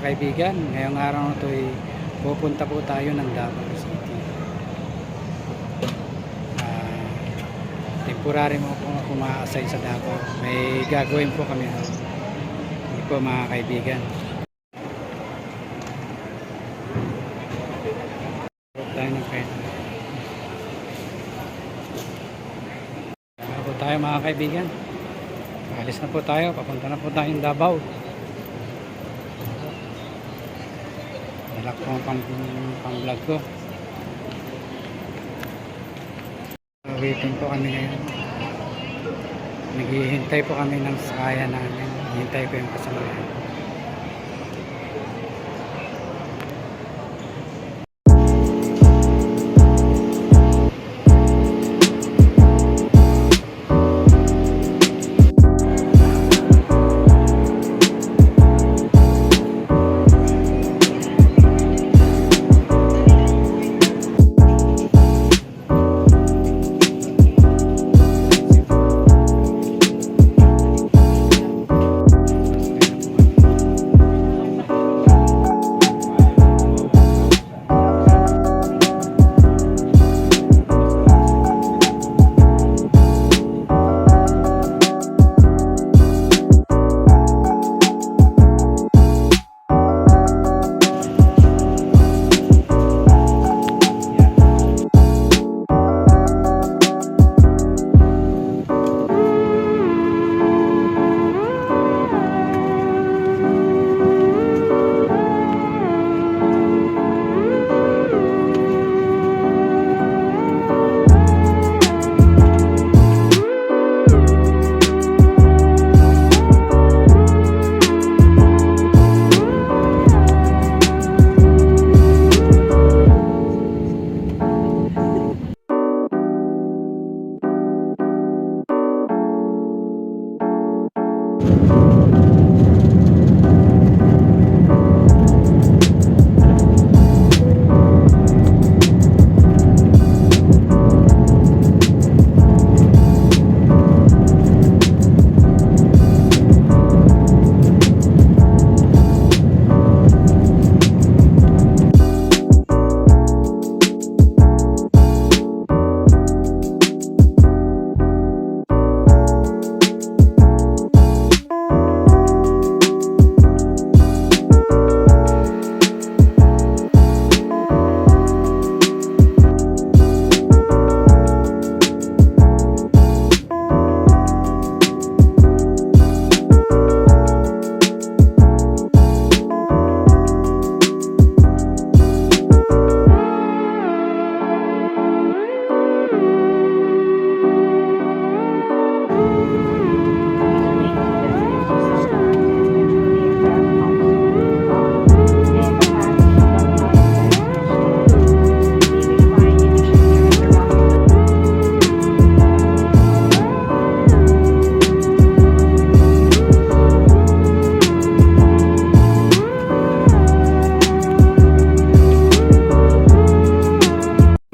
kaibigan, ngayong araw na ito ay pupunta po tayo ng Davao City. Temporary mo po ako ma-assign sa Davao. May gagawin po kami. Hindi po mga kaibigan. Tayo ng pwede. Po tayo mga kaibigan. Alis na po tayo. Papunta na po tayong Davao. Nalak po ang pang-vlog ko. Waiting po kami ngayon. Naghihintay po kami ng sakaya namin. Hintay ko yung kasamahan.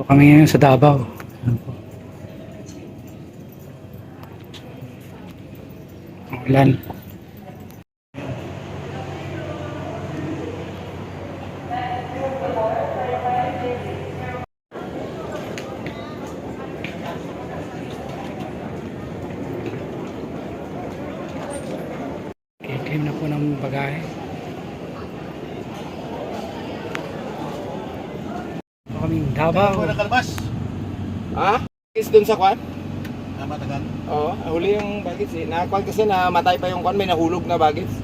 Kami ngayon sa Davao. Ulan. Kikim na po ng bagahe. Kaming Davao. Ha? Is dun sa kwan? Matagal. Oo, huli yung bagets eh. Nakakwan kasi namatay pa yung kwan, may nahulog na bagets.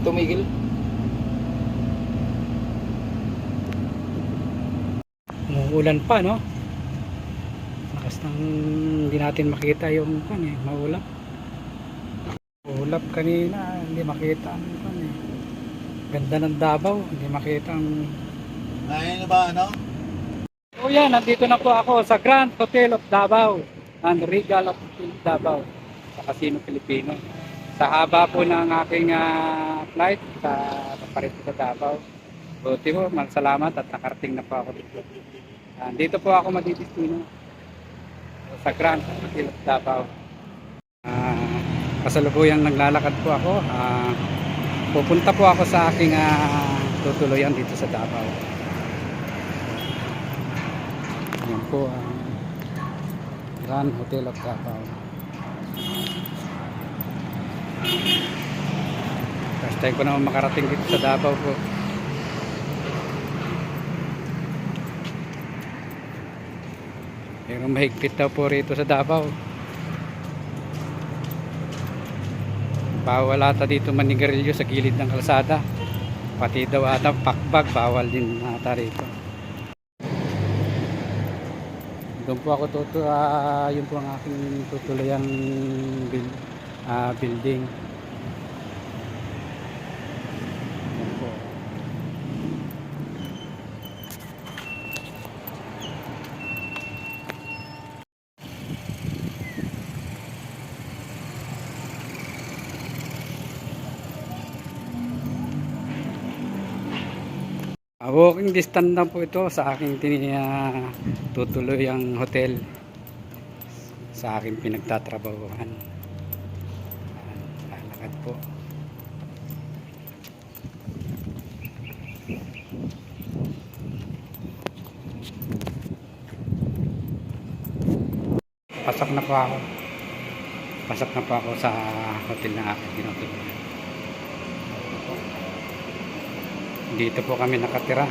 Tumigil. Umuulan pa, no? Lakas ng hindi natin makita yung kwan eh, maulap. Ulap kanina, hindi makita ang kwan eh. Ganda ng Davao, hindi makita ang... Ngayon na ba ano? So yan, nandito na po ako sa Grand Hotel of Davao and Regal of Davao sa Casino Pilipino. Sa haba po ng aking flight sa paparit sa Davao. Buti po, salamat at nakarating na po ako dito. Dito po ako madidistino sa Grand Hotel of Davao. Kasalukuyang naglalakad po ako. Pupunta po ako sa aking tutuluyan dito sa Davao. Yan po ang Grand Hotel of Davao. First time ko naman makarating dito sa Davao po. Pero mahigpit daw po rito sa Davao. Bawal ata dito manigarilyo sa gilid ng kalsada. Pati daw ata pakbag bawal din ata rito. Doon po ako yun po ang aking tutuluyang building. Yan po. Walking distance lang po ito sa aking tutuluyang hotel sa aking pinagtatrabahuhan. Lalakad po. Pasok na po ako. Pasok na po ako sa hotel na aking tinutuluyan. Dito po kami nakatira.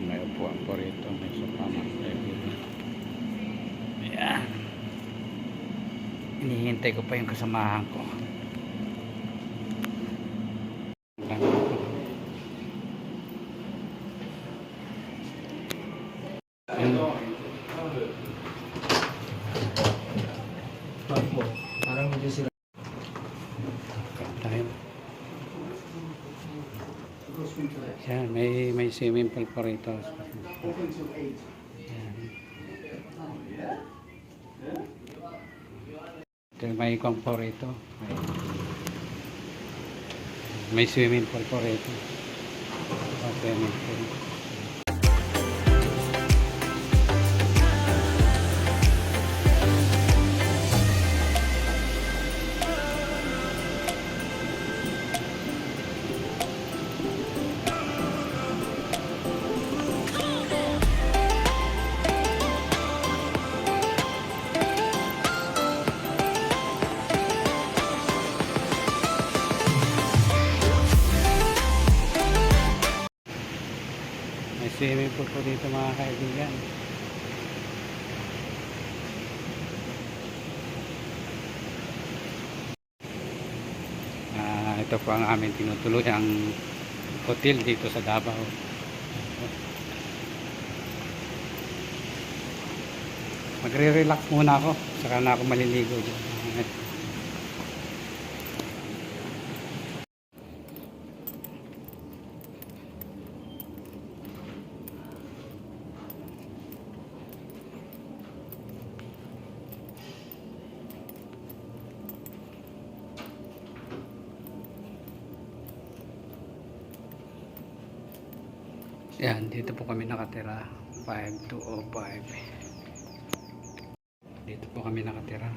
May upuan po rito, may sofa, may table. Ayan. Hinihintay ko pa yung kasamahan ko. Parang medyo sila. Tayo. Yan, may swimming pool po rito. Yan. Ito, may ikong po rito. May swimming pool po rito. Swimming pool. May swimming pool po dito mga kaibigan. Ito po ang aming tinutuluyang hotel dito sa Davao. Magre-relax muna ako, saka na ako maliligo dyan. Yan, dito po kami nakatira. 5205. Dito po kami nakatira.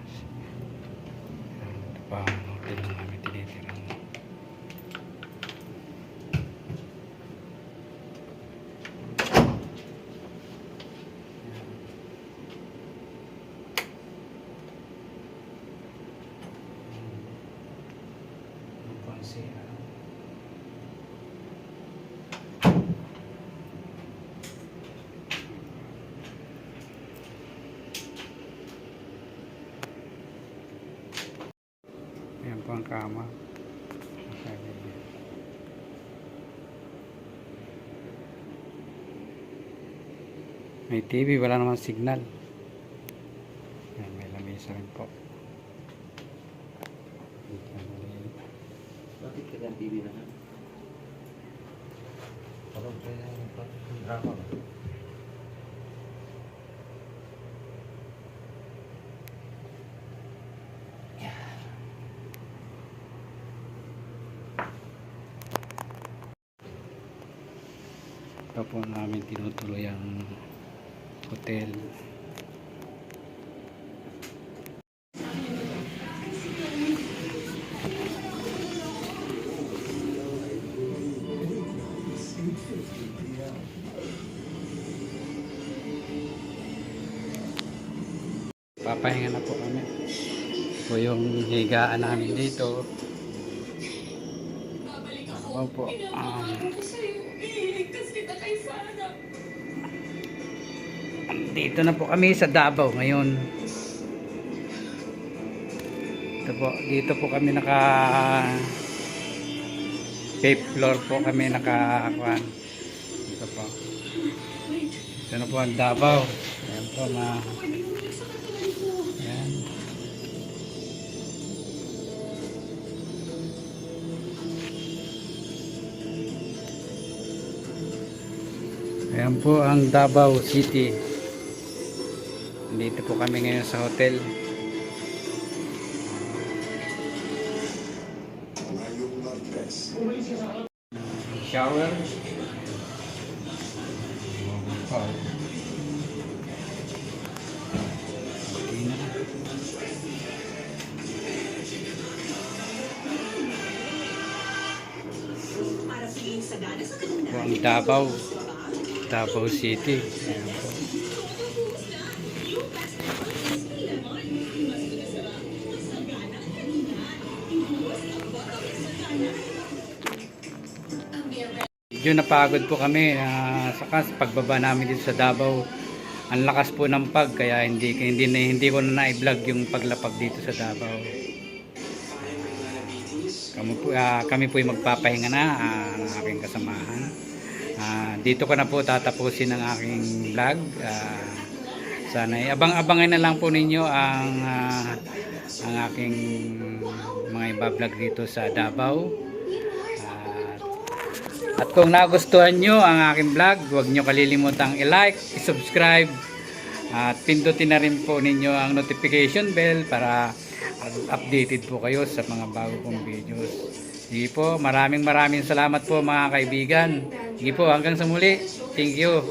Yan, ito pa ang hotel na kami tinitira. Ayan po ang kama. May TV, wala naman signal. Ayan, may lamesa rin po. Parang yung drama. Ito po namin tinutuloy ang hotel. Papahinga na po kami. Po yung higaan namin dito. Ako po. Dito na po kami sa Davao ngayon. Dito po kami naka fifth floor po kami nakakuan. Dito po. Ito na po ang Davao. Ayan po na. Ayan. Ayan po ang Davao City. Dito po kami ngayon sa hotel. Shower. Ang Davao City. Ayan po. Medyo napagod po kami sa pagbaba namin dito sa Davao. Ang lakas po ng pag kaya hindi ko na na-vlog yung paglapag dito sa Davao. Kami po yung magpapahinga na ng aking kasamahan. Dito ko na po tatapusin ang aking vlog. Sana abang-abangan na lang po ninyo ang aking mga iba-vlog dito sa Davao. At kung nagustuhan nyo ang aking vlog, huwag nyo kalilimutang i-like, i-subscribe at pindutin na rin po ninyo ang notification bell para updated po kayo sa mga bago kong videos. Sige po, maraming salamat po mga kaibigan. Sige po, hanggang sa muli. Thank you.